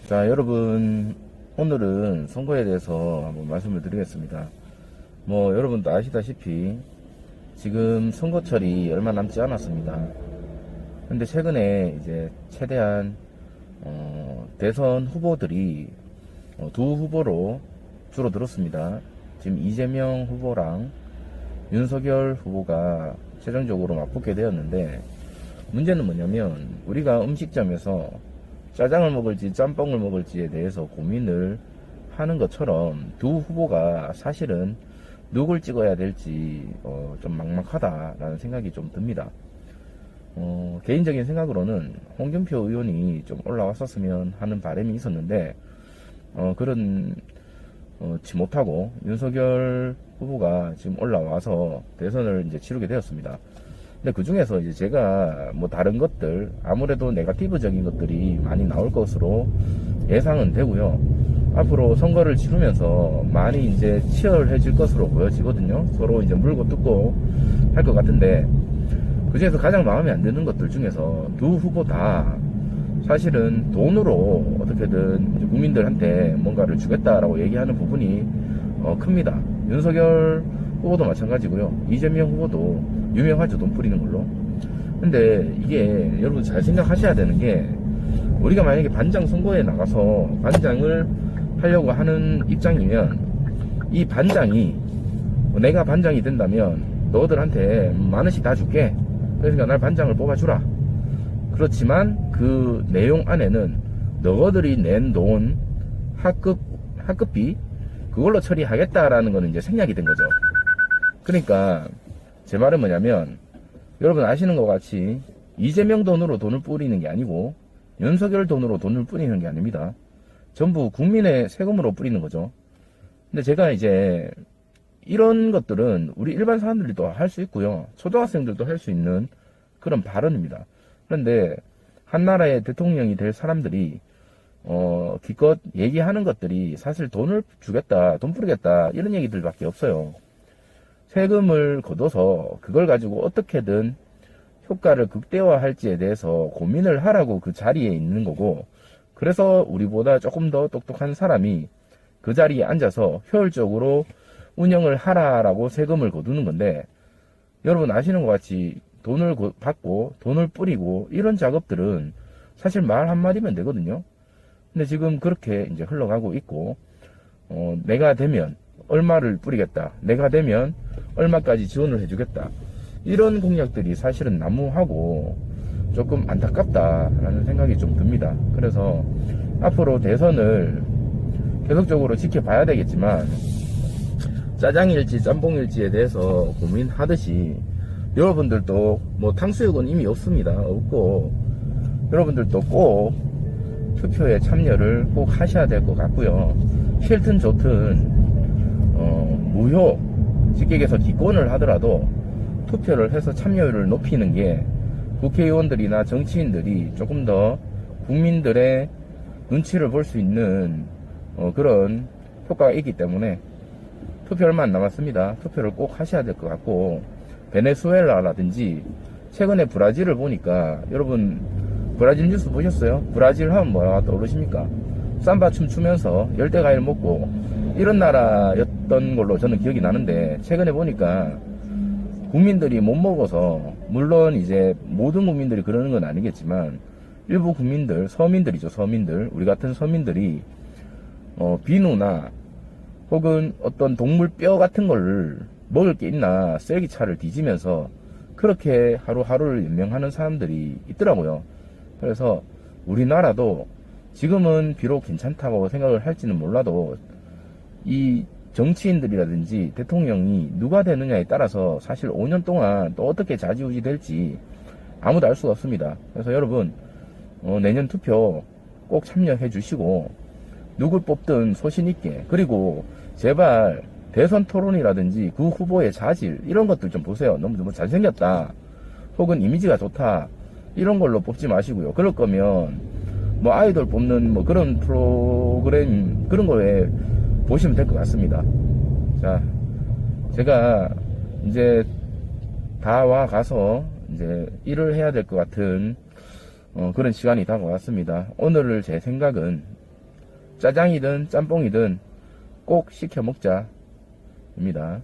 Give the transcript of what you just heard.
자, 여러분, 오늘은 선거에 대해서 한번 말씀을 드리겠습니다. 여러분도 아시다시피 지금 선거철이 얼마 남지 않았습니다. 근데 최근에 이제 최대한 대선 후보들이 두 후보로 줄어들었습니다. 지금 이재명 후보랑 윤석열 후보가 최종적으로 맞붙게 되었는데, 문제는 뭐냐면 우리가 음식점에서 짜장을 먹을지 짬뽕을 먹을지에 대해서 고민을 하는 것처럼 두 후보가 사실은 누굴 찍어야 될지 좀 막막하다라는 생각이 좀 듭니다. 개인적인 생각으로는 홍준표 의원이 좀 올라왔었으면 하는 바람이 있었는데 그렇지 못하고 윤석열 후보가 지금 올라와서 대선을 이제 치르게 되었습니다. 근데 그 중에서 이제 제가 다른 것들, 아무래도 네거티브적인 것들이 많이 나올 것으로 예상은 되고요. 앞으로 선거를 치르면서 많이 이제 치열해질 것으로 보여지거든요. 서로 이제 물고 뜯고 할 것 같은데, 그 중에서 가장 마음에 안 드는 것들 중에서 두 후보 다 사실은 돈으로 어떻게든 이제 국민들한테 뭔가를 주겠다라고 얘기하는 부분이 큽니다. 윤석열 후보도 마찬가지고요. 이재명 후보도 유명하죠, 돈 뿌리는 걸로. 근데 이게 여러분 잘 생각하셔야 되는 게, 우리가 만약에 반장 선거에 나가서 반장을 하려고 하는 입장이면 이 반장이, 내가 반장이 된다면 너희들한테 10,000원씩 다 줄게, 그러니까 날 반장을 뽑아주라. 그렇지만 그 내용 안에는 너희들이 낸 돈, 학급비 그걸로 처리하겠다라는 거는 이제 생략이 된 거죠. 그러니까 제 말은 뭐냐면, 여러분 아시는 것 같이 이재명 돈으로 돈을 뿌리는 게 아니고 윤석열 돈으로 돈을 뿌리는 게 아닙니다. 전부 국민의 세금으로 뿌리는 거죠. 근데 제가 이제 이런 것들은 우리 일반 사람들도 할 수 있고요, 초등학생들도 할 수 있는 그런 발언입니다. 그런데 한 나라의 대통령이 될 사람들이 기껏 얘기하는 것들이 사실 돈을 주겠다, 돈 뿌리겠다 이런 얘기들밖에 없어요. 세금을 걷어서 그걸 가지고 어떻게든 효과를 극대화할지에 대해서 고민을 하라고 그 자리에 있는 거고, 그래서 우리보다 조금 더 똑똑한 사람이 그 자리에 앉아서 효율적으로 운영을 하라라고 세금을 거두는 건데, 여러분 아시는 것 같이 돈을 받고 돈을 뿌리고 이런 작업들은 사실 말 한마디면 되거든요. 근데 지금 그렇게 이제 흘러가고 있고, 내가 되면 얼마를 뿌리겠다, 내가 되면 얼마까지 지원을 해주겠다, 이런 공약들이 사실은 난무하고 조금 안타깝다라는 생각이 좀 듭니다. 그래서 앞으로 대선을 계속적으로 지켜봐야 되겠지만, 짜장일지 짬뽕일지에 대해서 고민하듯이 여러분들도 탕수육은 이미 없습니다. 없고, 여러분들도 꼭 투표에 참여를 꼭 하셔야 될 것 같고요. 싫든 좋든 무효, 쉽게 얘기해서 기권을 하더라도 투표를 해서 참여율을 높이는 게 국회의원들이나 정치인들이 조금 더 국민들의 눈치를 볼 수 있는 그런 효과가 있기 때문에 투표 얼마 안 남았습니다. 투표를 꼭 하셔야 될 것 같고, 베네수엘라라든지 최근에 브라질을 보니까, 여러분 브라질 뉴스 보셨어요? 브라질 하면 뭐가 떠오르십니까? 삼바 춤 추면서 열대과일 먹고 이런 나라였던 걸로 저는 기억이 나는데, 최근에 보니까 국민들이 못 먹어서, 물론 이제 모든 국민들이 그러는 건 아니겠지만 일부 국민들, 서민들이죠, 서민들, 우리 같은 서민들이 비누나 혹은 어떤 동물 뼈 같은 걸 먹을 게 있나 쐐기차를 뒤지면서 그렇게 하루하루를 연명하는 사람들이 있더라고요. 그래서 우리나라도 지금은 비록 괜찮다고 생각을 할지는 몰라도 이 정치인들이라든지 대통령이 누가 되느냐에 따라서 사실 5년 동안 또 어떻게 좌지우지 될지 아무도 알 수가 없습니다. 그래서 여러분 내년 투표 꼭 참여해 주시고, 누굴 뽑든 소신 있게, 그리고 제발 대선 토론이라든지 그 후보의 자질 이런 것들 좀 보세요. 너무 잘생겼다, 혹은 이미지가 좋다, 이런 걸로 뽑지 마시고요. 그럴 거면 아이돌 뽑는 그런 프로그램, 그런 거에 보시면 될 것 같습니다. 자, 제가 이제 다 와가서 이제 일을 해야 될 것 같은 그런 시간이 다가왔습니다. 오늘을 제 생각은 짜장이든 짬뽕이든 꼭 시켜 먹자입니다.